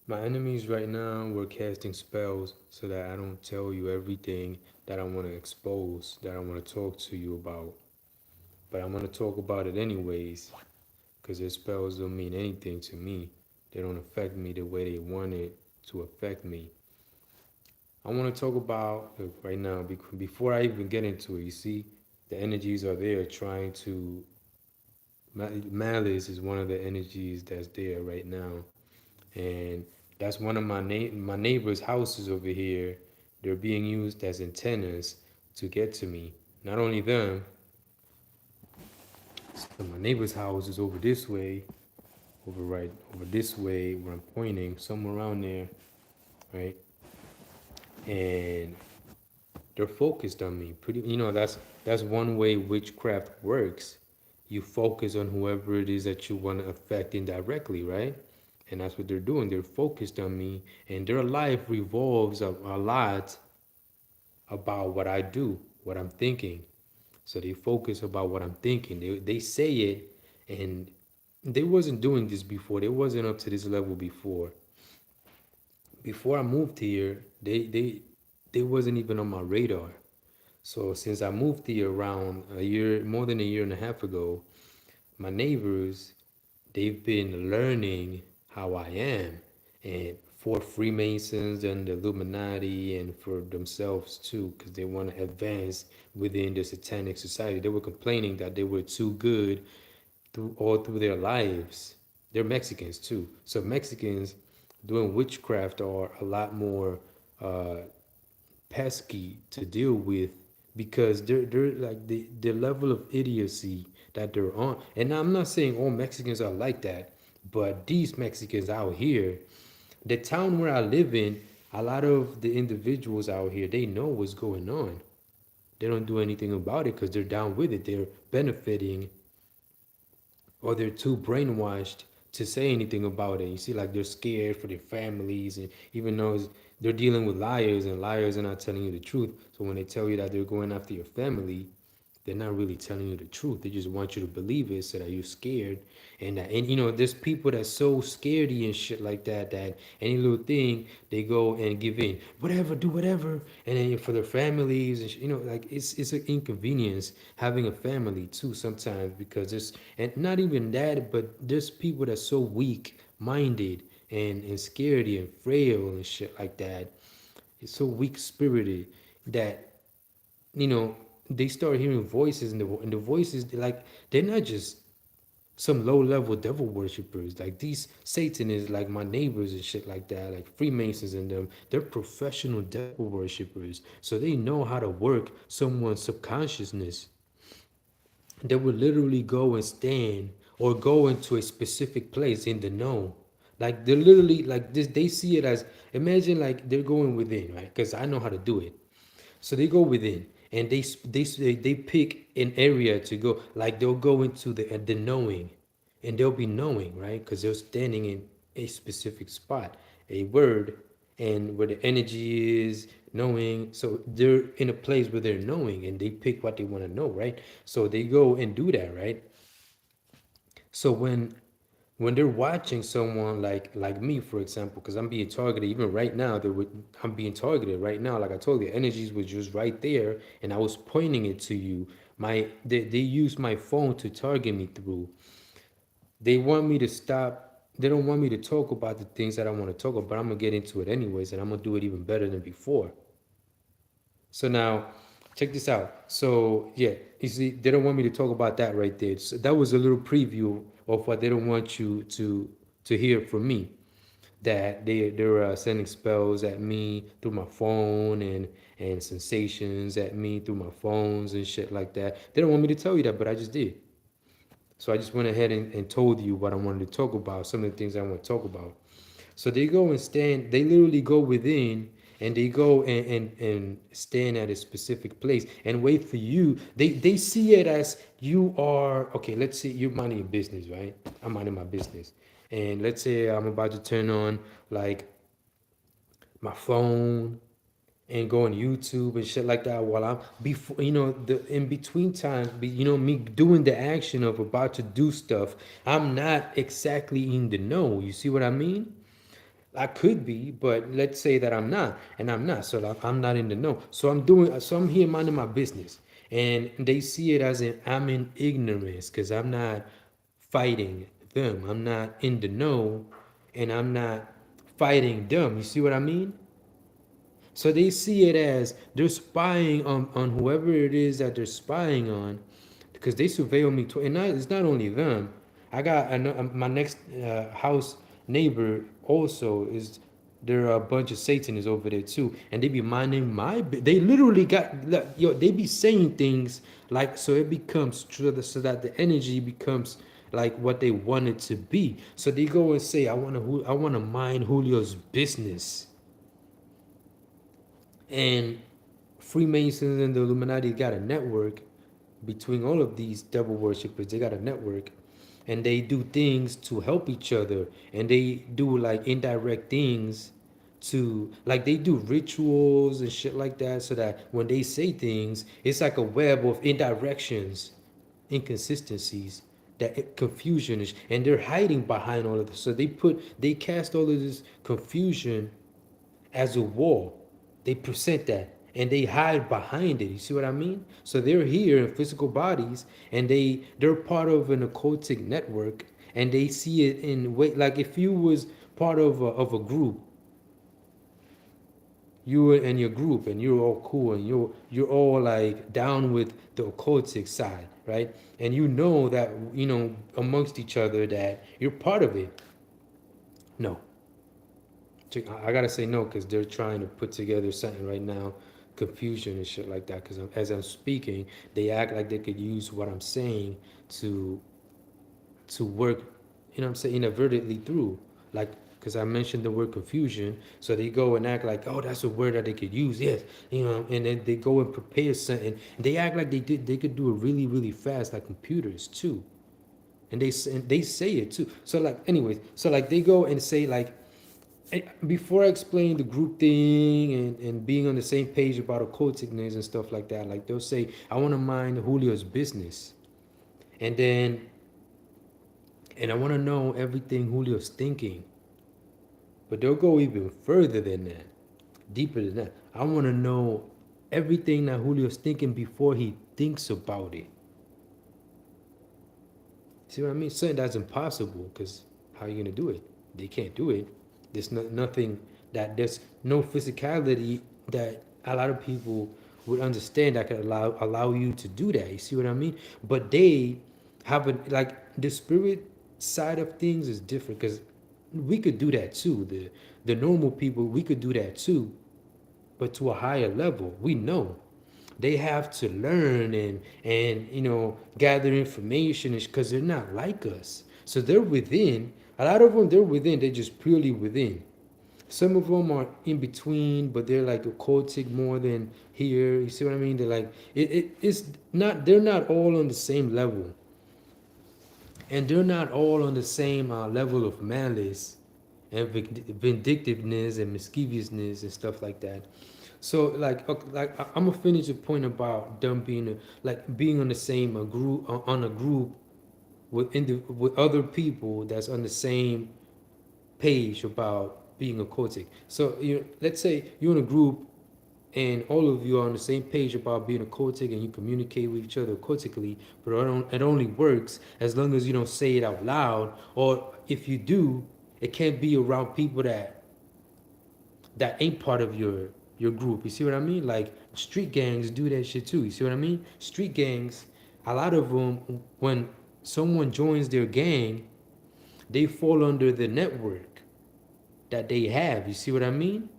My enemies right now were casting spells so that I don't tell you everything that I want to expose, that I want to talk to you about. But I'm going to talk about it anyways because their spells don't mean anything to me. They don't affect me the way they want it to affect me. I want to talk about right now before I even get into it. You see, the energies are there trying to. Malice is one of the energies that's there right now, and that's one of my neighbor's houses over here. They're being used as antennas to get to me. Not only them, so my neighbor's house is over this way, over this way where I'm pointing, somewhere around there, right? And they're focused on me. That's one way witchcraft works. You focus on whoever it is that you want to affect indirectly, right? And that's what they're doing. They're focused on me, and their life revolves a lot about what I do, what I'm thinking. So they focus about what I'm thinking. They say it, and they wasn't doing this before. They wasn't up to this level before. Before I moved here, they wasn't even on my radar. So since I moved here around a year, more than a year and a half ago, my neighbors, they've been learning how I am, and for Freemasons and the Illuminati and for themselves too, because they want to advance within the satanic society. They were complaining that they were too good through their lives. They're Mexicans too. So Mexicans doing witchcraft are a lot more uh, pesky to deal with because they're like the level of idiocy that they're on. And I'm not saying all Mexicans are like that, but these Mexicans out here, the town where I live in, a lot of the individuals out here, they know what's going on. They don't do anything about it because they're down with it. They're benefiting, or they're too brainwashed to say anything about it. You see, like they're scared for their families, and even though they're dealing with liars, and liars are not telling you the truth. So when they tell you that they're going after your family, they're not really telling you the truth. They just want you to believe it so that you're scared. And there's people that's so scaredy and shit like that that any little thing they go and give in, whatever, do whatever, and then for their families and like it's an inconvenience having a family too sometimes because it's and not even that, but there's people that's so weak minded and scaredy and frail and shit like that. It's so weak spirited that you know, they start hearing voices, and the voices like they're not just some low level devil worshippers. Like these Satanists, like my neighbors and shit like that, like Freemasons and them, they're professional devil worshippers. So they know how to work someone's subconsciousness. They would literally go and stand or go into a specific place in the know. Like they're literally like this, they see it as imagine like they're going within, right? Because I know how to do it. So they go within and they pick an area to go. Like they'll go into the knowing, and they'll be knowing, right? Because they're standing in a specific spot, a word, and where the energy is knowing. So they're in a place where they're knowing, and they pick what they want to know, right? So they go and do that, right? So when they're watching someone like me, for example, because I'm being targeted even right now, I'm being targeted right now. Like I told you, energies was just right there, and I was pointing it to you. They use my phone to target me through. They want me to stop. They don't want me to talk about the things that I want to talk about. But I'm gonna get into it anyways, and I'm gonna do it even better than before. So now, check this out. So yeah, you see, they don't want me to talk about that right there. So that was a little preview of what they don't want you to hear from me. That they're sending spells at me through my phone and sensations at me through my phones and shit like that. They don't want me to tell you that, but I just did. So I just went ahead and told you what I wanted to talk about, some of the things I want to talk about. So they go and stand, they literally go within and they go and stand at a specific place and wait for you. They see it as you are, okay, let's say you're minding your business, right? I'm minding my business. And let's say I'm about to turn on like my phone and go on YouTube and shit like that while I'm before the in between times me doing the action of about to do stuff. I'm not exactly in the know. You see what I mean? I could be, but let's say that I'm not, and I'm not. So like, I'm not in the know. So I'm doing. So I'm here minding my business, and they see it as in I'm in ignorance because I'm not fighting them. I'm not in the know, and I'm not fighting them. You see what I mean? So they see it as they're spying on whoever it is that they're spying on, because they surveil me. And it's not only them. I got my next house neighbor also is. There are a bunch of Satanists over there too, and they be minding my. They literally got yo. They be saying things like so it becomes true, so that the energy becomes like what they want it to be. So they go and say, I want to mind Julio's business." And Freemasons and the Illuminati got a network between all of these devil worshippers. They got a network, and they do things to help each other, and they do like indirect things to like they do rituals and shit like that, so that when they say things, it's like a web of indirections, inconsistencies, that confusion is, and they're hiding behind all of this. So they cast all of this confusion as a wall. They present that and they hide behind it. You see what I mean? So they're here in physical bodies, and they're part of an occultic network, and they see it in way like if you was part of a group, you and your group, and you're all cool, and you're all like down with the occultic side, right? And you know that amongst each other that you're part of it. No, I gotta say no because they're trying to put together something right now, confusion and shit like that. Because as I'm speaking, they act like they could use what I'm saying to work, you know what I'm saying, inadvertently through. Like, because I mentioned the word confusion, so they go and act like, oh, that's a word that they could use, yes, and then they go and prepare something. They act like they could do it really, really fast, like computers too, and they say it too. So like, anyways, so like they go and say like before I explain the group thing and being on the same page about occulticness and stuff like that, like they'll say, I want to mind Julio's business. And then, and I want to know everything Julio's thinking. But they'll go even further than that, deeper than that. I want to know everything that Julio's thinking before he thinks about it. See what I mean? Something that's impossible because how are you going to do it? They can't do it. Nothing there's no physicality that a lot of people would understand that could allow you to do that. You see what I mean? But they have a like the spirit side of things is different because we could do that too. The normal people we could do that too, but to a higher level. We know they have to learn and gather information because they're not like us. So they're within. A lot of them they're within. They're just purely within. Some of them are in between, but they're like occultic more than here. You see what I mean? They're like it's not. They're not all on the same level, and they're not all on the same level of malice and vindictiveness and mischievousness and stuff like that. So like I'm gonna finish the point about them being like being on the same group on a group with other people that's on the same page about being occultic. So let's say you're in a group and all of you are on the same page about being occultic and you communicate with each other occultically, but it only works as long as you don't say it out loud, or if you do, it can't be around people that ain't part of your group. You see what I mean? Like street gangs do that shit too. You see what I mean? Street gangs, a lot of them, when someone joins their gang, they fall under the network that they have. You see what I mean?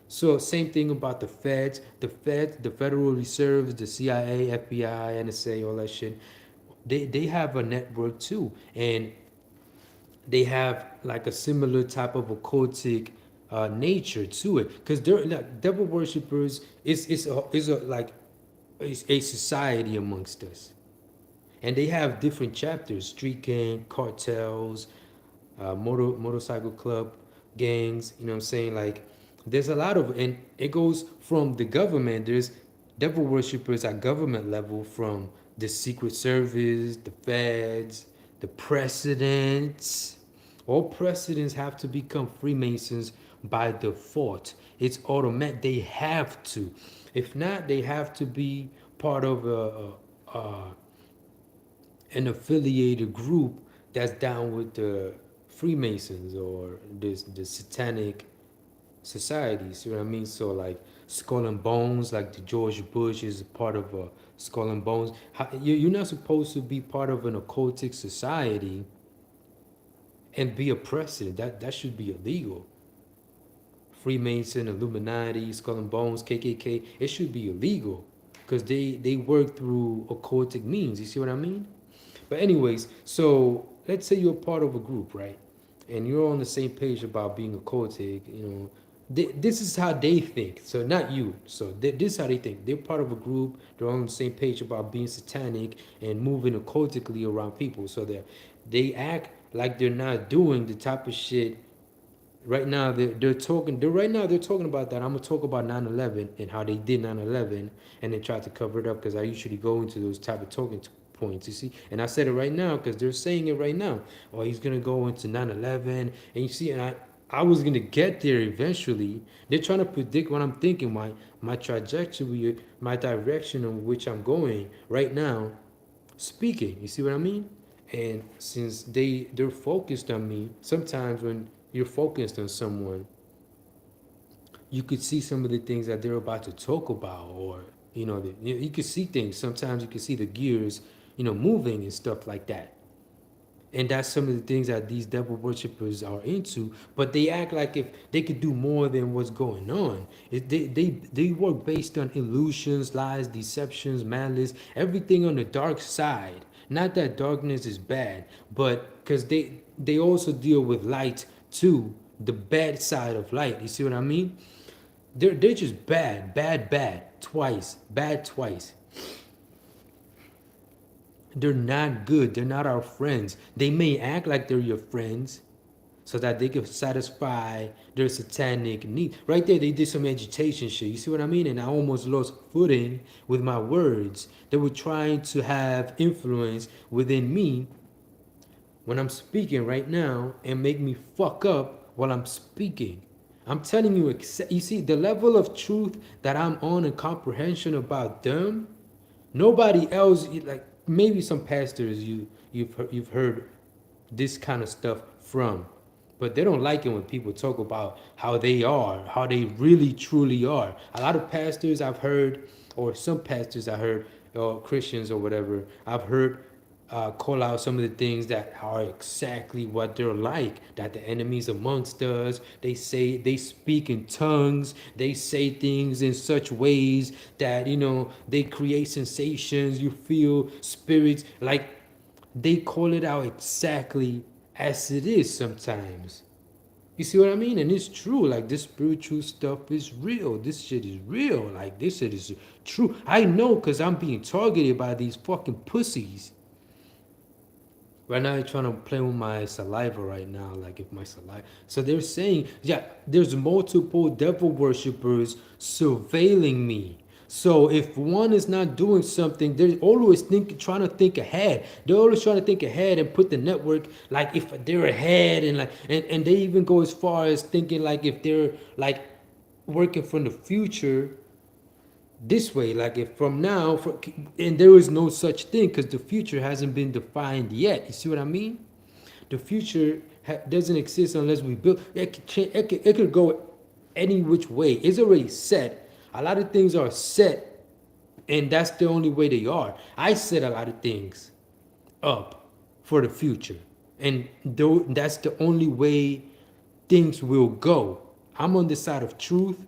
So same thing about the Federal Reserves, the CIA, FBI, NSA, all that shit. They have a network too, and they have like a similar type of occultic nature to it, because they're like devil worshippers. Is a like a society amongst us, and they have different chapters: street gang, cartels, motorcycle club gangs. You know what I'm saying? Like, there's a lot of, and it goes from the government. There's devil worshippers at government level, from the Secret Service, the feds, the presidents, All presidents have to become Freemasons by default. It's automatic. They have to. If not, they have to be part of an affiliated group that's down with the Freemasons or the Satanic society. See what I mean? So like Skull and Bones, like the George Bush is part of a Skull and Bones. You're not supposed to be part of an occultic society and be a president. That should be illegal. Freemason, Illuminati, Skull and Bones, KKK, it should be illegal because they work through occultic means. You see what I mean? But anyways, so let's say you're part of a group, right? And you're on the same page about being occultic. This is how they think. So not you. So this is how they think. They're part of a group. They're on the same page about being satanic and moving occultically around people. So they act like they're not doing the type of shit. Right now they're talking. They're talking about that. I'm gonna talk about 9/11 and how they did 9/11 and they tried to cover it up because I usually go into those type of talking points. You see, and I said it right now because they're saying it right now. Oh, he's gonna go into 9/11 and you see, and I was gonna get there eventually. They're trying to predict what I'm thinking, my trajectory, my direction in which I'm going right now. Speaking, you see what I mean? And since they're focused on me, sometimes when you're focused on someone, you could see some of the things that they're about to talk about, or you could see things. Sometimes you can see the gears, moving and stuff like that. And that's some of the things that these devil worshippers are into. But they act like if they could do more than what's going on. They work based on illusions, lies, deceptions, malice, everything on the dark side. Not that darkness is bad, but because they also deal with light too, the bad side of light. You see what I mean? They're just bad, twice, bad twice. They're not good. They're not our friends. They may act like they're your friends so that they can satisfy their satanic need. Right there, they did some agitation shit. You see what I mean? And I almost lost footing with my words. They were trying to have influence within me when I'm speaking right now and make me fuck up while I'm speaking. I'm telling you, you see, the level of truth that I'm on and comprehension about them, nobody else, like maybe some pastors you've heard this kind of stuff from, but they don't like it when people talk about how they are, how they really truly are. A lot of pastors I've heard, or some pastors I heard, or Christians or whatever, I've heard call out some of the things that are exactly what they're like, that the enemy's amongst us. They speak in tongues, they say things in such ways that they create sensations, you feel spirits, like they call it out exactly as it is sometimes. You see what I mean? And it's true. Like, this spiritual stuff is real. This shit is real. Like, this shit is true. I know because I'm being targeted by these fucking pussies. Right now, they're trying to play with my saliva right now, like if my saliva. So they're saying, yeah, there's multiple devil worshippers surveilling me. So if one is not doing something, they're always trying to think ahead. They're always trying to think ahead and put the network like if they're ahead, and and they even go as far as thinking like if they're like working from the future this way, like if from now and there is no such thing because the future hasn't been defined yet. You see what I mean? The future doesn't exist unless we build it. It could go any which way. It's already set. A lot of things are set, and that's the only way they are. I set a lot of things up for the future, and that's the only way things will go. I'm on the side of truth.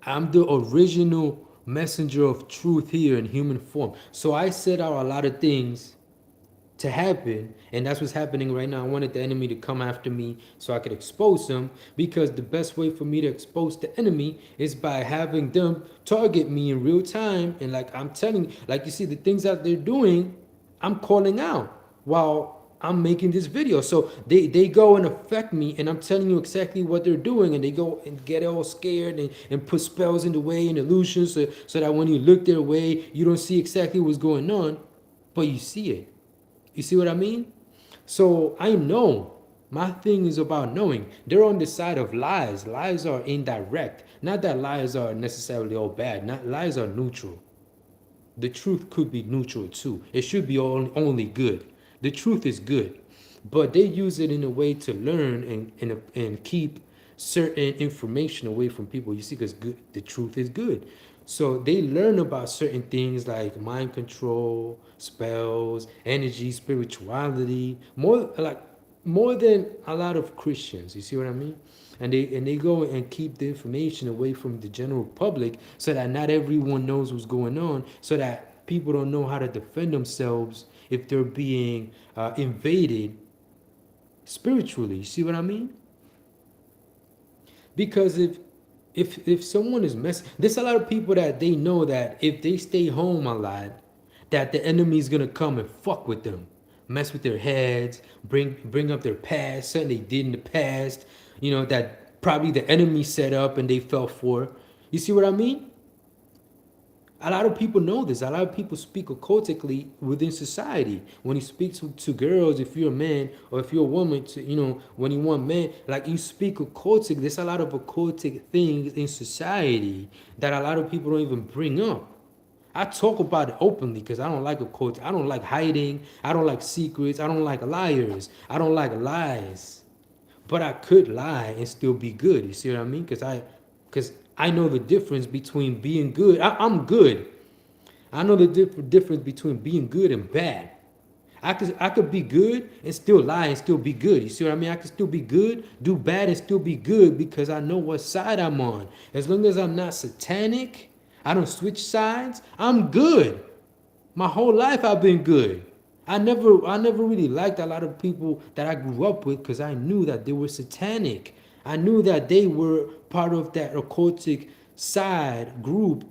I'm the original messenger of truth here in human form. So I set out a lot of things to happen, and that's what's happening right now. I wanted the enemy to come after me so I could expose them, because the best way for me to expose the enemy is by having them target me in real time. And like I'm telling, like you see the things that they're doing, I'm calling out while I'm making this video. So they go and affect me, and I'm telling you exactly what they're doing, and they go and get all scared and put spells in the way and illusions so that when you look their way, you don't see exactly what's going on, but you see it. You see what I mean? So I know My thing is about knowing. They're on the side of lies. Lies are indirect. Not that lies are necessarily all bad. Not lies are neutral. The truth could be neutral too. It should be only good. The truth is good, but they use it in a way to learn and keep certain information away from people. You see, because the truth is good. So they learn about certain things like mind control, spells, energy, spirituality, more than a lot of Christians. You see what I mean? And they go and keep the information away from the general public so that not everyone knows what's going on, so that people don't know how to defend themselves if they're being invaded spiritually. You see what I mean? Because if someone is messing, there's a lot of people that they know that if they stay home a lot, that the enemy is gonna come and fuck with them, mess with their heads, bring up their past, something they did in the past, that probably the enemy set up and they fell for. You see what I mean? A lot of people know this. A lot of people speak occultically within society. When you speak to girls, if you're a man or if you're a woman, when you want men, like you speak occultic, there's a lot of occultic things in society that a lot of people don't even bring up. I talk about it openly because I don't like occult. I don't like hiding. I don't like secrets. I don't like liars. I don't like lies. But I could lie and still be good. You see what I mean? Because I know the difference between being good. I'm good. I know the difference between being good and bad. I could be good and still lie and still be good. You see what I mean? I could still be good, do bad and still be good because I know what side I'm on. As long as I'm not satanic, I don't switch sides, I'm good. My whole life I've been good. I never really liked a lot of people that I grew up with because I knew that they were satanic. I knew that they were part of that occultic side group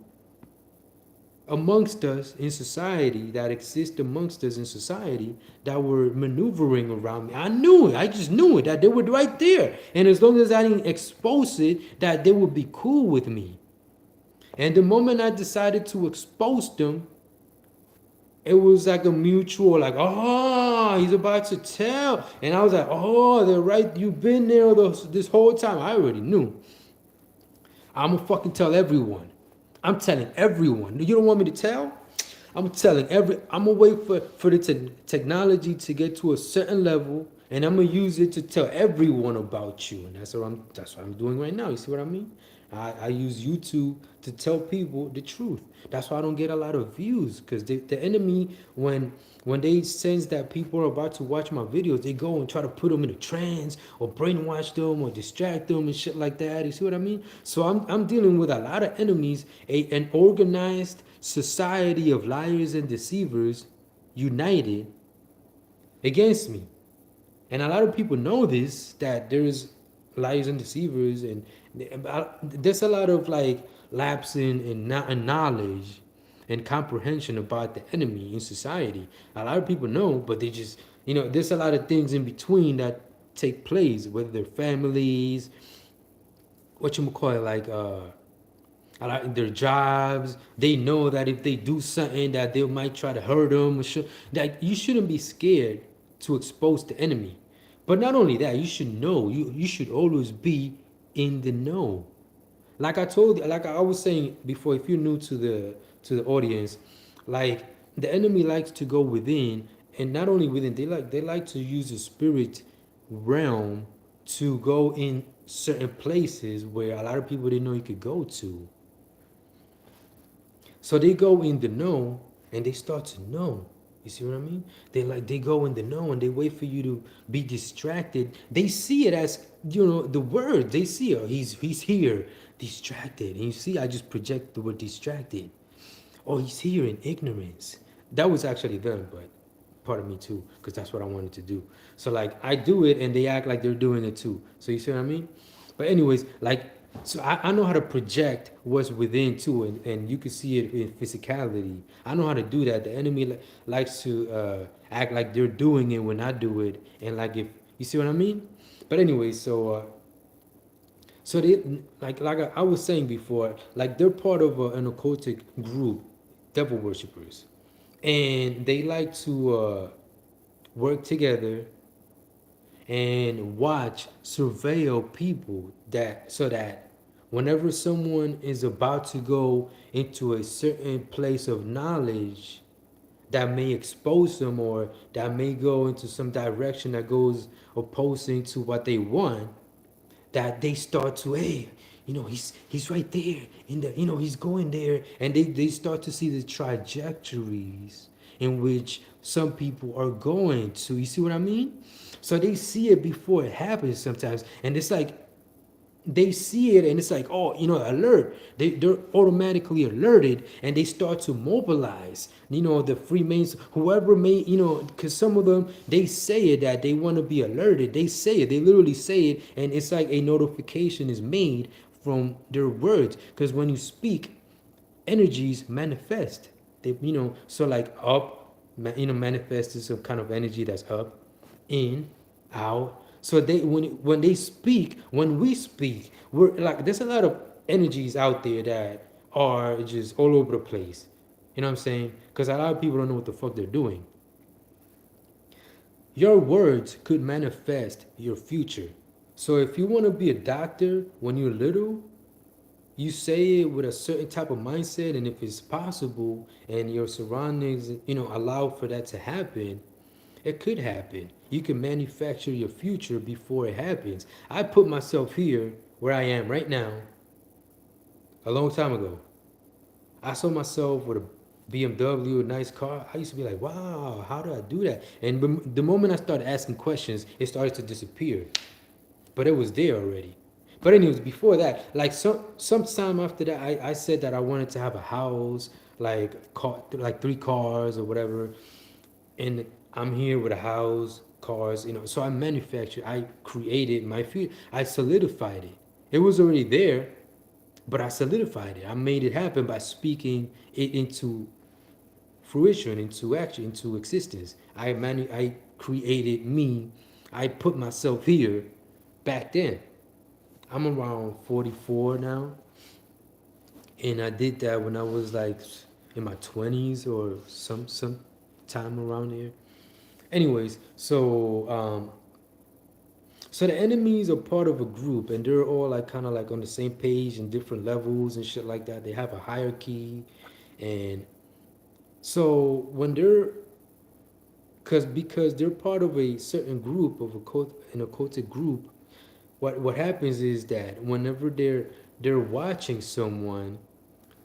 amongst us in society, that exist amongst us in society, that were maneuvering around me. I knew it. I just knew it, that they were right there. And as long as I didn't expose it, that they would be cool with me. And the moment I decided to expose them, it was like a mutual, like, oh, he's about to tell. And I was like, oh, they're right. You've been there this whole time. I already knew. I'm gonna fucking tell everyone. I'm telling everyone. You don't want me to tell? I'm telling I'm gonna wait for the technology to get to a certain level, and I'm gonna use it to tell everyone about you. And that's what I'm doing right now. You see what I mean? I use YouTube to tell people the truth. That's why I don't get a lot of views, because the enemy, when they sense that people are about to watch my videos, they go and try to put them in a trance or brainwash them or distract them and shit like that. You see what I mean? So I'm dealing with a lot of enemies, an organized society of liars and deceivers united against me. And a lot of people know this, that there's liars and deceivers, and there's a lot of like lapse in knowledge and comprehension about the enemy in society. A lot of people know, but they just, there's a lot of things in between that take place, whether they're families, what you call it, like their jobs. They know that if they do something, that they might try to hurt them. That you shouldn't be scared to expose the enemy. But not only that, you should know. You should always be in the know. Like I told you, like I was saying before, if you're new to the audience, like the enemy likes to go within, and not only within, they like to use the spirit realm to go in certain places where a lot of people didn't know you could go to. So they go in the know and they start to know. You see what I mean? They go in the know and they wait for you to be distracted. They see it as, the word. They see it. He's here, distracted. And you see, I just project the word distracted. Oh, he's here in ignorance. That was actually them, but part of me too, because that's what I wanted to do. So like I do it and they act like they're doing it too. So you see what I mean? But anyways, like, so I know how to project what's within too, and you can see it in physicality. I know how to do that. The enemy likes to act like they're doing it when I do it, and like, if you see what I mean. But anyway, so they, like I was saying before, like they're part of an occultic group, devil worshippers, and they like to work together and watch, surveil people that so that whenever someone is about to go into a certain place of knowledge that may expose them or that may go into some direction that goes opposing to what they want, that they start to, hey, he's right there in the, he's going there, and they start to see the trajectories in which some people are going to. You see what I mean? So they see it before it happens sometimes, and it's like they see it and it's like, oh, alert. They're automatically alerted and they start to mobilize, the Freemasons, whoever may, because some of them, they say it that they want to be alerted. They say it, they literally say it, and it's like a notification is made from their words. Because when you speak, energies manifest. So like up, manifest is some kind of energy that's up, in, out. So they when they speak, when we speak, we're like, there's a lot of energies out there that are just all over the place. You know what I'm saying? Because a lot of people don't know what the fuck they're doing. Your words could manifest your future. So if you want to be a doctor when you're little, you say it with a certain type of mindset, and if it's possible and your surroundings, allow for that to happen, it could happen. You can manufacture your future before it happens. I put myself here where I am right now a long time ago. I saw myself with a BMW, a nice car. I used to be like, wow, how did I do that? And the moment I started asking questions, it started to disappear. But it was there already. But anyways, before that, like sometime after that, I said that I wanted to have a house, like 3 cars or whatever. And I'm here with a house, cars, So I manufactured, I created my future. I solidified it. It was already there, but I solidified it. I made it happen by speaking it into fruition, into action, into existence. I created me. I put myself here back then. I'm around 44 now, and I did that when I was like in my 20s or some time around there. Anyways, so the enemies are part of a group, and they're all like kind of like on the same page in different levels and shit like that. They have a hierarchy, and so when they're because they're part of a certain group of an occultic group, what happens is that whenever they're watching someone,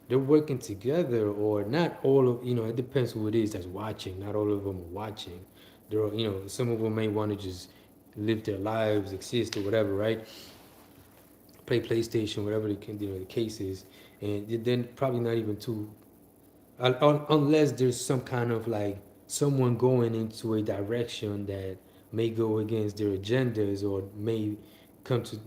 they're working together, or not all of, it depends who it is that's watching. Not all of them are watching. There are, some of them may want to just live their lives, exist or whatever, right? Play PlayStation, whatever the case is, and then probably not even too, unless there's some kind of like someone going into a direction that may go against their agendas or may come to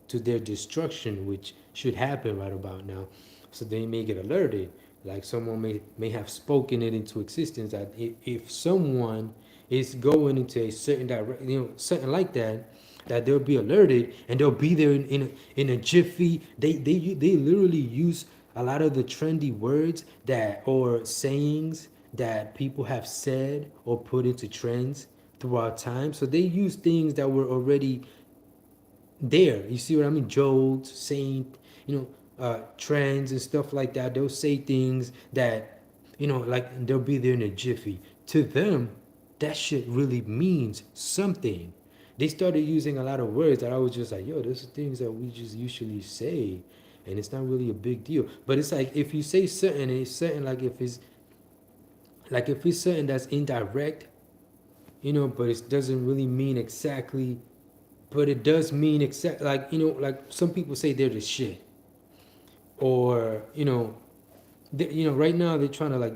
to their destruction, which should happen right about now. So they may get alerted, like someone may have spoken it into existence, that if someone is going into a certain direction, something like that, that they'll be alerted and they'll be there in a jiffy. They literally use a lot of the trendy words that or sayings that people have said or put into trends throughout time. So they use things that were already there. You see what I mean? Jodes, saint, trends and stuff like that. They'll say things that, like they'll be there in a jiffy. To them, that shit really means something. They started using a lot of words that I was just like, yo, those are things that we just usually say. And it's not really a big deal. But it's like if you say certain, it's certain like if it's something that's indirect, but it doesn't really mean exactly, but it does mean exact, like like some people say they're the shit, or right now they're trying to like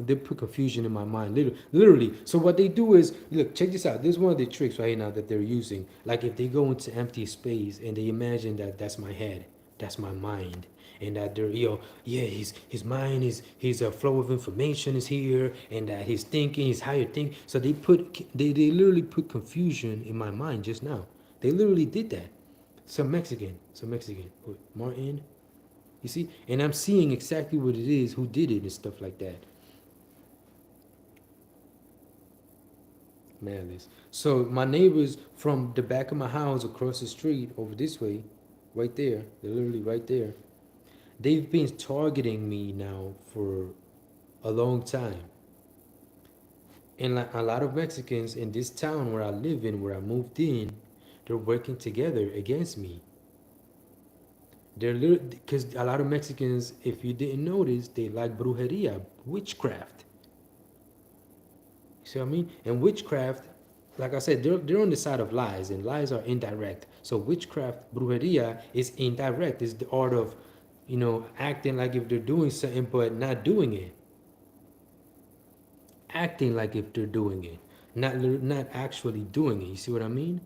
they put confusion in my mind, literally. So what they do is, look, check this out. This is one of the tricks right now that they're using. Like if they go into empty space and they imagine that that's my head, that's my mind, and that they're yeah, his mind is his flow of information is here, and that his thinking, his higher thing. So they literally put confusion in my mind just now. They literally did that. Some Mexican, Martin. You see, and I'm seeing exactly what it is, who did it, and stuff like that. Malice. So my neighbors from the back of my house across the street over this way, right there, they're literally right there. They've been targeting me now for a long time. And like a lot of Mexicans in this town where I live in, where I moved in, they're working together against me. They're because a lot of Mexicans, if you didn't notice, they like brujeria, witchcraft. You see what I mean? And witchcraft, like I said, they're on the side of lies, and lies are indirect. So witchcraft, brujeria, is indirect. It's the art of, acting like if they're doing something but not doing it. Acting like if they're doing it, not actually doing it. You see what I mean?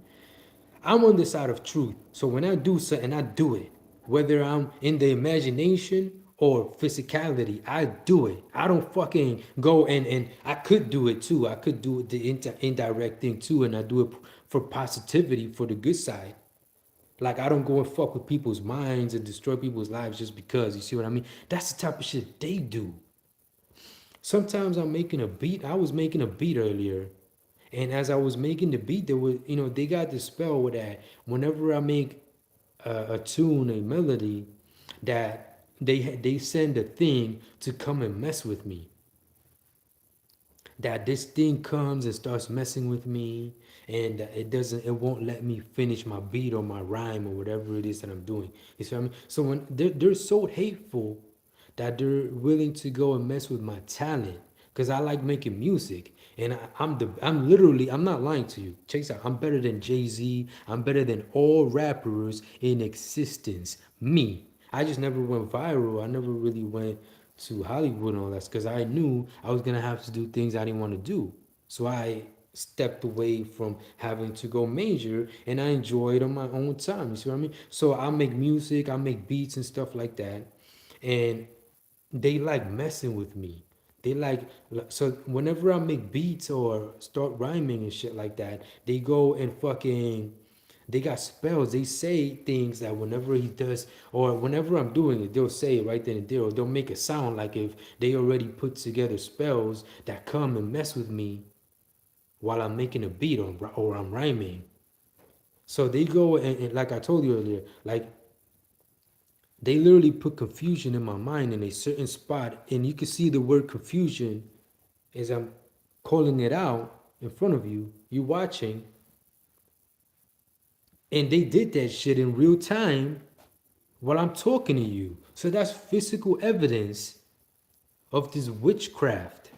I'm on the side of truth. So when I do something, I do it. Whether I'm in the imagination or physicality, I do it. I don't fucking go and I could do it too. I could do the indirect thing too, and I do it for positivity, for the good side. Like I don't go and fuck with people's minds and destroy people's lives just because. You see what I mean? That's the type of shit they do. Sometimes I'm making a beat. I was making a beat earlier, and as I was making the beat, there was, they got the spell with that. Whenever I make a tune, a melody, that they send a thing to come and mess with me. That this thing comes and starts messing with me, and it won't let me finish my beat or my rhyme or whatever it is that I'm doing. You see what I mean? So when they're so hateful that they're willing to go and mess with my talent, because I like making music, and I'm literally, I'm not lying to you. Check this out. I'm better than Jay-Z. I'm better than all rappers in existence. Me. I just never went viral. I never really went to Hollywood and all that because I knew I was gonna have to do things I didn't want to do. So I stepped away from having to go major, and I enjoy it on my own time. You see what I mean? So I make music, I make beats and stuff like that, and they like messing with me. They like, so whenever I make beats or start rhyming and shit like that, they go and fucking, they got spells. They say things that whenever he does, or whenever I'm doing it, they'll say it right then and there, or they'll make it sound like if they already put together spells that come and mess with me while I'm making a beat, or I'm rhyming. So they go and like I told you earlier, like they literally put confusion in my mind in a certain spot, and you can see the word confusion as I'm calling it out in front of you. You watching, and they did that shit in real time while I'm talking to you. So that's physical evidence of this witchcraft.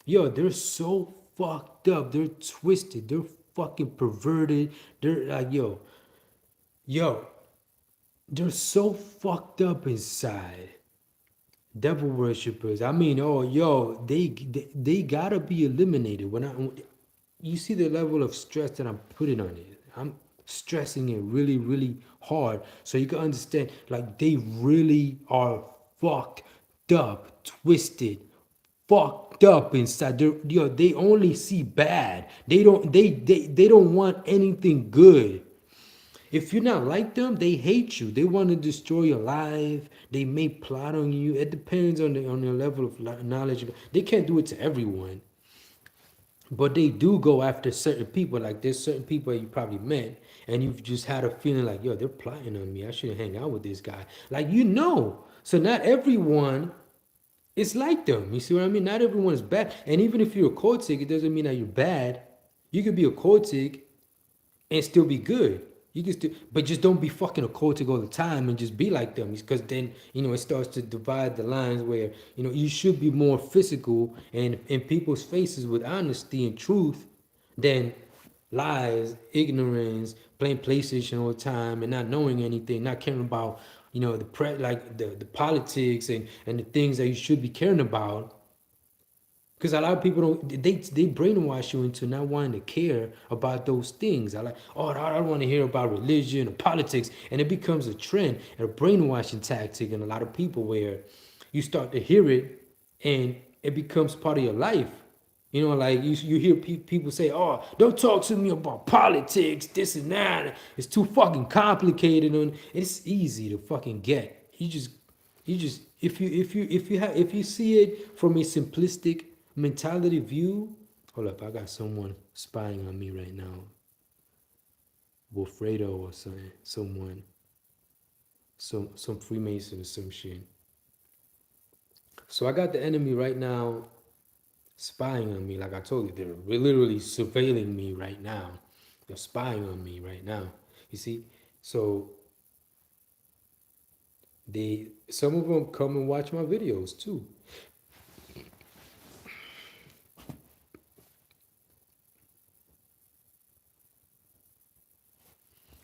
Yo, they're so fucked up. They're twisted. They're fucking perverted. They're like, yo, they're so fucked up inside. Devil worshippers. I mean, oh, yo, they gotta be eliminated. You see the level of stress that I'm putting on it. I'm stressing it really, really hard, so you can understand. Like they really are fucked up, twisted, fucked up inside. They only see bad. They don't want anything good. If you're not like them, they hate you. They want to destroy your life. They may plot on you. It depends on your level of knowledge. They can't do it to everyone, but they do go after certain people. Like there's certain people you probably met, and you've just had a feeling like, yo, they're plotting on me. I shouldn't hang out with this guy. Like So not everyone is like them. You see what I mean? Not everyone is bad. And even if you're a cultic, it doesn't mean that you're bad. You could be a cultic and still be good. You can still, but just don't be fucking occultic all the time and just be like them, because then it starts to divide the lines where you should be more physical and in people's faces with honesty and truth than lies, ignorance, playing PlayStation all the time and not knowing anything, not caring about like the politics and the things that you should be caring about, because a lot of people don't, they brainwash you into not wanting to care about those things. I like, oh, I don't want to hear about religion or politics, and it becomes a trend and a brainwashing tactic in a lot of people where you start to hear it and it becomes part of your life. Like you hear people say, "Oh, don't talk to me about politics, this and that. It's too fucking complicated." And it's easy to fucking get. You just if you see it from a simplistic mentality view, Hold up, I got someone spying on me right now. Wilfredo or something. Someone. Some Freemason or some shit. So I got the enemy right now spying on me. Like I told you, they're literally surveilling me right now. They're spying on me right now. You see? So some of them come and watch my videos too.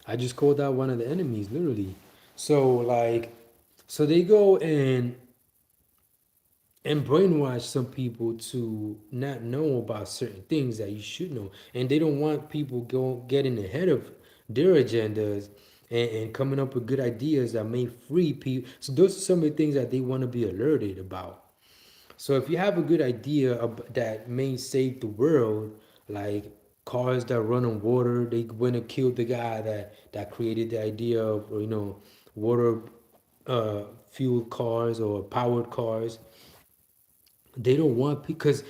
I just called out one of the enemies, literally. So like, so they go and brainwash some people to not know about certain things that you should know, and they don't want people getting ahead of their agendas and coming up with good ideas that may free people. So those are some of the things that they want to be alerted about. So if you have a good idea that may save the world, like cars that run on water, they went and killed the guy that created the idea of water fueled cars or powered cars. They don't want because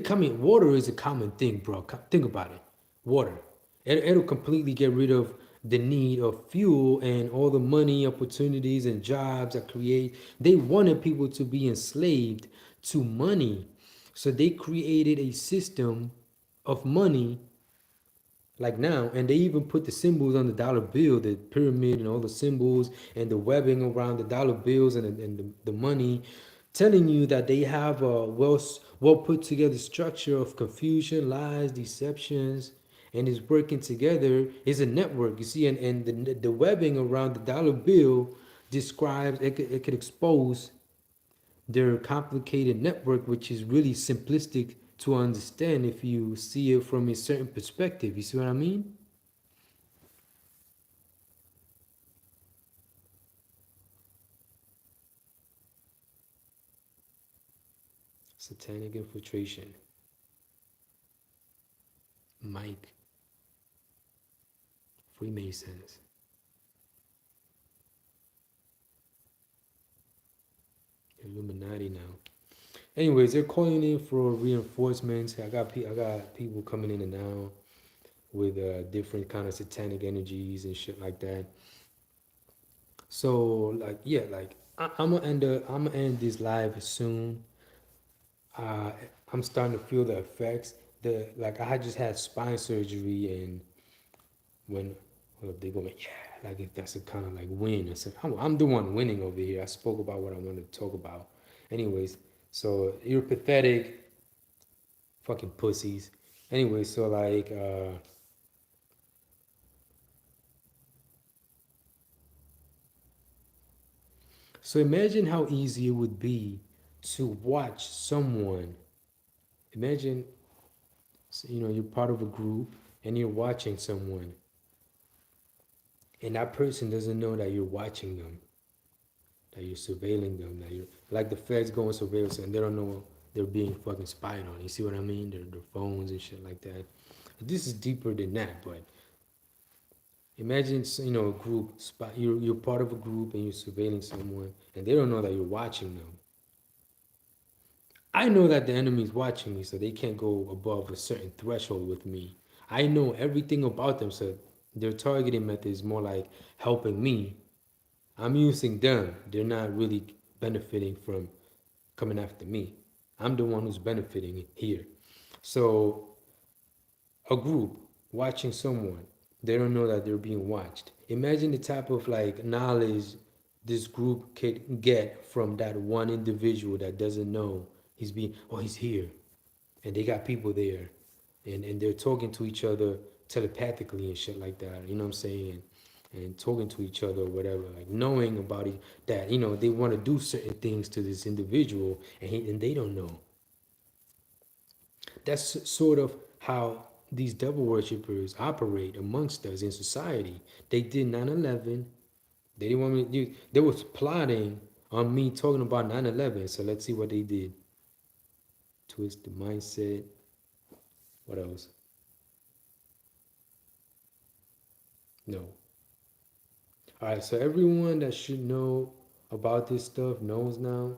coming water is a common thing, bro. Think about it. Water. It'll completely get rid of the need of fuel and all the money, opportunities, and jobs that create. They wanted people to be enslaved to money. So they created a system of money like now, and they even put the symbols on the dollar bill, the pyramid and all the symbols and the webbing around the dollar bills and the money, telling you that they have a well put together structure of confusion, lies, deceptions, and is working together is a network. You see, and the webbing around the dollar bill describes it could expose their complicated network, which is really simplistic to understand if you see it from a certain perspective. You see what I mean? Satanic infiltration. Mike. Freemasons. Illuminati now. Anyways, they're calling in for reinforcements. I got people coming in and now with different kind of satanic energies and shit like that. So like yeah, like I'm gonna end this live soon. uh, I'm starting to feel the effects. The like I had just had spine surgery, and when well, they go like yeah, like if that's a kind of like win. I said I'm the one winning over here. I spoke about what I wanted to talk about. Anyways, so you're pathetic, fucking pussies. Anyway, so like so imagine how easy it would be to watch someone. Imagine you're part of a group and you're watching someone, and that person doesn't know that you're watching them, that you're surveilling them, that you're like the feds go and surveil and they don't know they're being fucking spied on. You see what I mean? Their phones and shit like that. This is deeper than that, but imagine a group spy. You're part of a group and you're surveilling someone, and they don't know that you're watching them. I know that the enemy is watching me, so they can't go above a certain threshold with me. I know everything about them, so their targeting method is more like helping me. I'm using them. They're not really benefiting from coming after me. I'm the one who's benefiting here. So a group watching someone, they don't know that they're being watched. Imagine the type of like knowledge this group could get from that one individual that doesn't know he's here, and they got people there, and they're talking to each other telepathically and shit like that. You know what I'm saying? And talking to each other or whatever, like knowing about it that they want to do certain things to this individual, and they don't know. That's sort of how these devil worshippers operate amongst us in society. They did 9/11. They didn't want me to do. They was plotting on me talking about 9/11. So let's see what they did. Twist the mindset. What else? No. All right. So everyone that should know about this stuff knows now.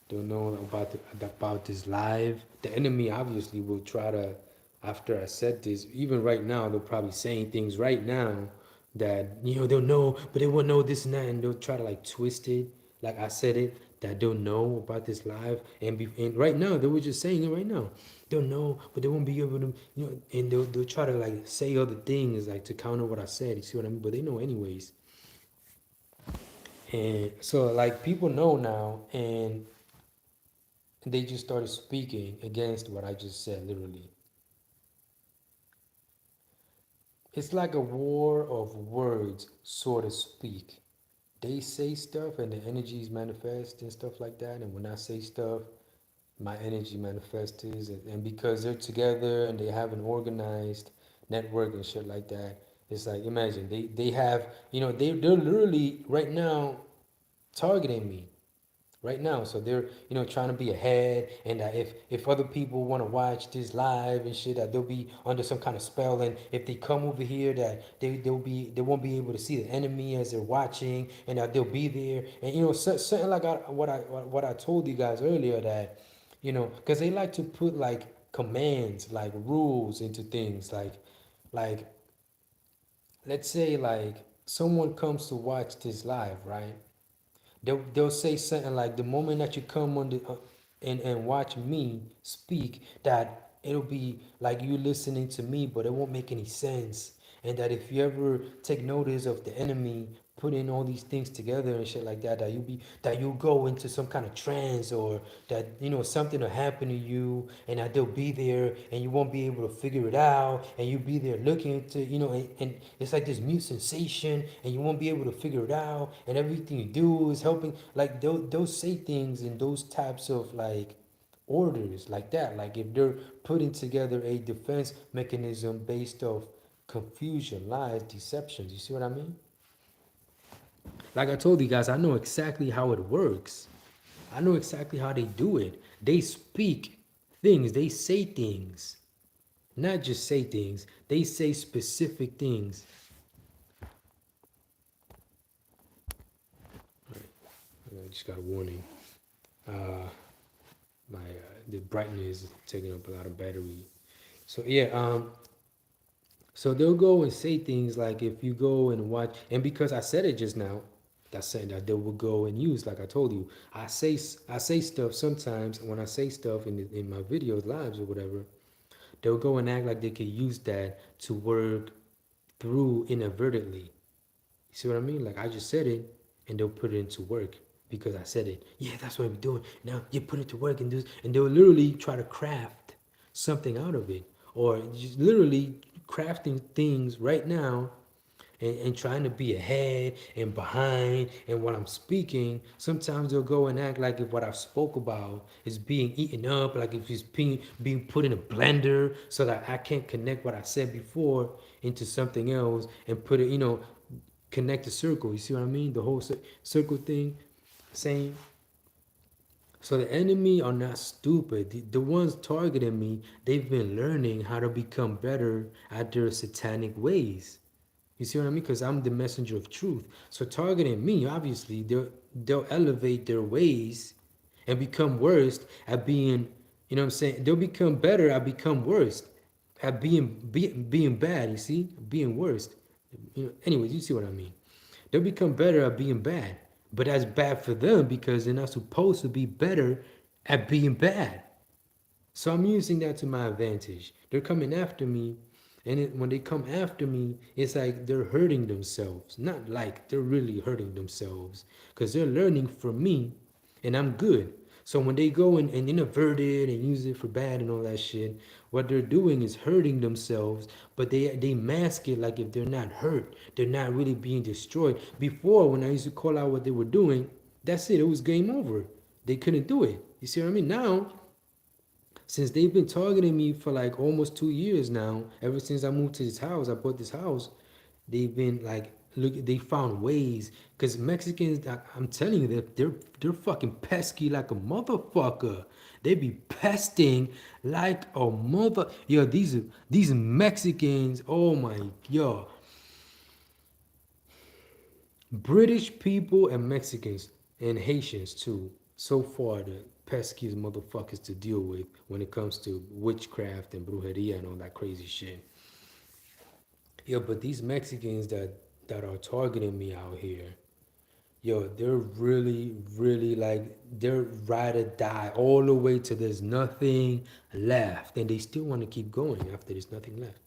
They'll know about this live. The enemy obviously will try to, after I said this, even right now, they're probably saying things right now that, they'll know, but they won't know this and that, and they'll try to like twist it, like I said it, that they'll know about this live, and right now they were just saying it right now. They'll know, but they won't be able to, and they'll try to like say other things like to counter what I said. You see what I mean? But they know anyways. And so like people know now, and they just started speaking against what I just said, literally. It's like a war of words, so to speak. They say stuff and the energies manifest and stuff like that. And when I say stuff, my energy manifests. And because they're together and they have an organized network and shit like that, it's like, imagine, they have, they're literally right now targeting me right now. So they're trying to be ahead, and that if other people want to watch this live and shit, that they'll be under some kind of spell. And if they come over here, that they won't be able to see the enemy as they're watching, and that they'll be there. And something like what I told you guys earlier, that because they like to put like commands, like rules into things, like let's say like someone comes to watch this live, right? They'll say something like, the moment that you come on and watch me speak, that it'll be like you listening to me, but it won't make any sense. And that if you ever take notice of the enemy putting all these things together and shit like that, that you'll go into some kind of trance, or that something will happen to you, and that they'll be there and you won't be able to figure it out, and you'll be there looking to and it's like this mute sensation, and you won't be able to figure it out, and everything you do is helping. Like they'll say things in those types of like orders like that, like if they're putting together a defense mechanism based off confusion, lies, deceptions. You see what I mean? Like I told you guys, I know exactly how it works. I know exactly how they do it. They speak things, they say things. Not just say things, they say specific things. I just got a warning. Uh, the brightness is taking up a lot of battery. So yeah, so they'll go and say things like, if you go and watch, and because I said it just now, that's saying that they will go and use. Like I told you, I say stuff sometimes. When I say stuff in my videos, lives or whatever, they'll go and act like they could use that to work through inadvertently. You see what I mean? Like I just said it, and they'll put it into work because I said it. Yeah, that's what we're doing. Now you put it to work and do, and they'll literally try to craft something out of it, or just literally crafting things right now, and trying to be ahead and behind and what I'm speaking. Sometimes they'll go and act like if what I spoke about is being eaten up, like if it's being put in a blender, so that I can't connect what I said before into something else and put it, connect the circle. You see what I mean? The whole circle thing, same. So the enemy are not stupid. The ones targeting me, they've been learning how to become better at their satanic ways. You see what I mean? Because I'm the messenger of truth. So targeting me, obviously, they'll elevate their ways and become worse at being, what I'm saying? They'll become better at become worse at being bad. You see, being worse. Anyways, you see what I mean? They'll become better at being bad, but that's bad for them because they're not supposed to be better at being bad. So I'm using that to my advantage. They're coming after me, and when they come after me, it's like they're hurting themselves. Not like they're really hurting themselves, because they're learning from me, and I'm good. So when they go and invert it and use it for bad and all that shit, what they're doing is hurting themselves, but they mask it like if they're not hurt, they're not really being destroyed. Before, when I used to call out what they were doing, that's it. It was game over. They couldn't do it. You see what I mean? Now, since they've been targeting me for like almost 2 years now, ever since I moved to this house, I bought this house, they've been like, look, they found ways. Because Mexicans, I'm telling you, they're fucking pesky like a motherfucker. They be pesting like a mother. Yo, these Mexicans, oh my, yo, British people and Mexicans and Haitians too. So far, the peskiest motherfuckers to deal with when it comes to witchcraft and brujeria and all that crazy shit. Yeah, but these Mexicans that are targeting me out here, yo, they're really, really like they're ride or die all the way to there's nothing left, and they still want to keep going after there's nothing left.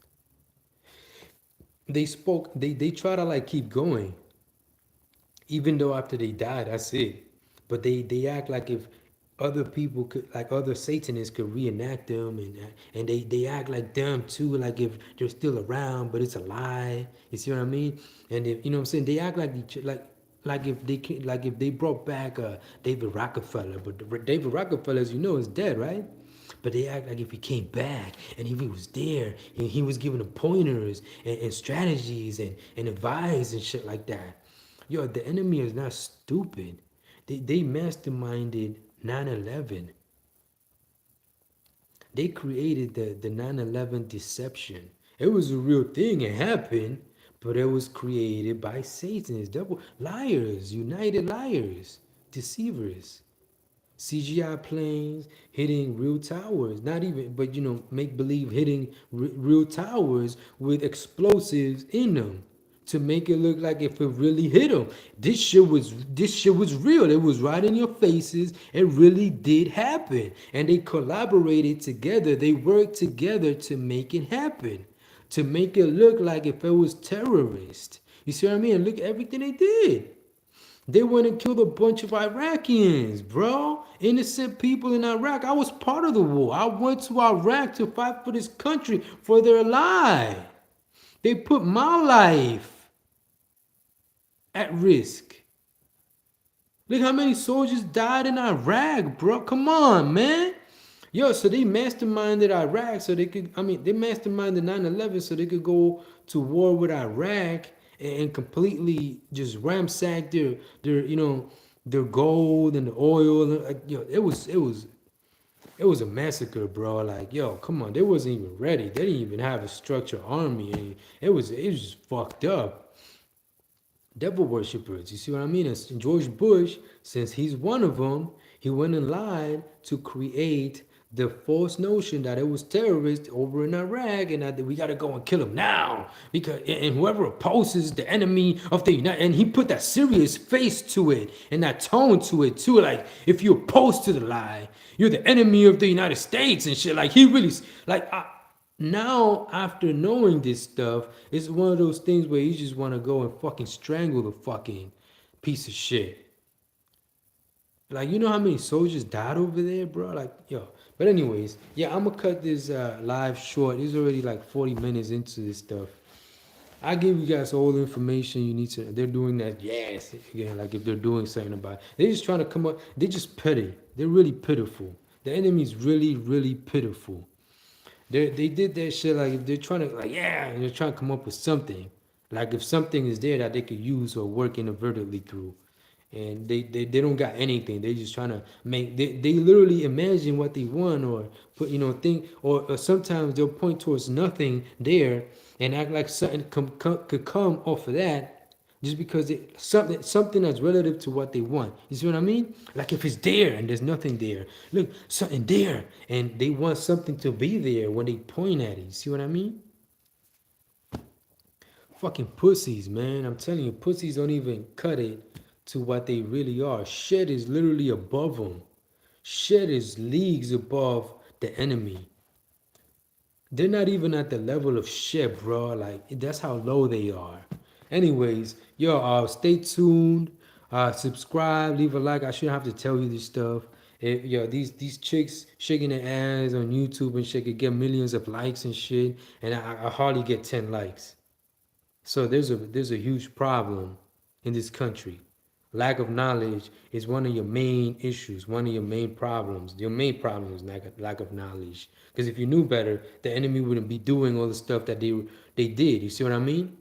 They try to like keep going, even though after they die, that's it. But they act like if other people could, like other Satanists could reenact them, and they act like them too, like if they're still around, but it's a lie. You see what I mean? And if you know what I'm saying, they act like like if they like if they brought back David Rockefeller, but David Rockefeller, as you know, is dead, right? But they act like if he came back and if he was there and he was giving them pointers and strategies and advice and shit like that. Yo, the enemy is not stupid. They masterminded 9/11. They created the 9/11 deception. It was a real thing. It happened, but it was created by Satanists, devil, liars, united liars, deceivers. CGI planes hitting real towers, not even, but you know, make believe hitting real towers with explosives in them to make it look like if it really hit them. This shit was real. It was right in your faces. It really did happen, and they collaborated together. They worked together to make it happen, to make it look like if it was terrorist. You see what I mean? Look at everything they did. They went and killed a bunch of Iraqis, bro. Innocent people in Iraq. I was part of the war. I went to Iraq to fight for this country, for their life. They put my life at risk. Look how many soldiers died in Iraq, bro. Come on, man. Yo, so they masterminded Iraq so they could, I mean, they masterminded 9/11 so they could go to war with Iraq and completely just ransack their gold and the oil. Like, yo, it was a massacre, bro. Like, yo, come on, they wasn't even ready. They didn't even have a structured army, and it was just fucked up. Devil worshippers. You see what I mean? And George Bush, since he's one of them, he went and lied to create the false notion that it was terrorists over in Iraq and that we got to go and kill them now because and whoever opposes the enemy of the United, and he put that serious face to it and that tone to it too, like if you oppose to the lie, you're the enemy of the United States and shit. Like he really like now after knowing this stuff, it's one of those things where you just want to go and fucking strangle the fucking piece of shit. Like, you know how many soldiers died over there, bro? Like, yo. But anyways, yeah, I'm gonna cut this live short. It's already like 40 minutes into this stuff. I give you guys all the information you need to. They're doing that, yes. Again, like if they're doing something about it. They're just trying to come up. They're just petty. They're really pitiful. The enemy's really, really pitiful. They did that shit like if they're trying to like yeah, and they're trying to come up with something. Like if something is there that they could use or work inadvertently through. And they don't got anything. They just trying to make they literally imagine what they want or put think or sometimes they'll point towards nothing there and act like something could come off of that just because something that's relative to what they want. You see what I mean? Like if it's there and there's nothing there, look something there, and they want something to be there when they point at it. You see what I mean? Fucking pussies, man. I'm telling you, pussies don't even cut it to what they really are. Shit is literally above them. Shit is leagues above the enemy. They're not even at the level of shit, bro. Like that's how low they are. Anyways, yo, stay tuned. Subscribe, leave a like. I shouldn't have to tell you this stuff. Yo, these chicks shaking their ass on YouTube and shit could get millions of likes and shit, and I hardly get 10 likes. So there's a huge problem in this country. Lack of knowledge is one of your main issues, one of your main problems. Your main problem is lack of knowledge. Because if you knew better, the enemy wouldn't be doing all the stuff that they did. You see what I mean?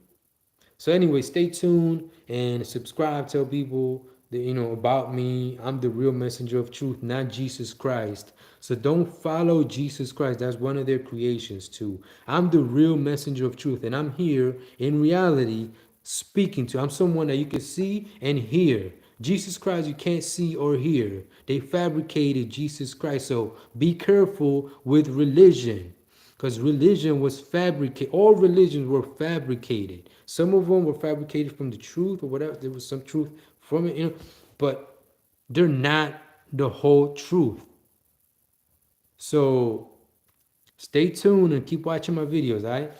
So anyway, stay tuned and subscribe. Tell people that about me. I'm the real messenger of truth, not Jesus Christ. So don't follow Jesus Christ. That's one of their creations too. I'm the real messenger of truth, and I'm here in reality speaking to. I'm someone that you can see and hear. Jesus Christ you can't see or hear. They fabricated Jesus Christ. So be careful with religion. Because religion was fabricated. All religions were fabricated. Some of them were fabricated from the truth or whatever. There was some truth from it, but they're not the whole truth. So stay tuned and keep watching my videos, all right?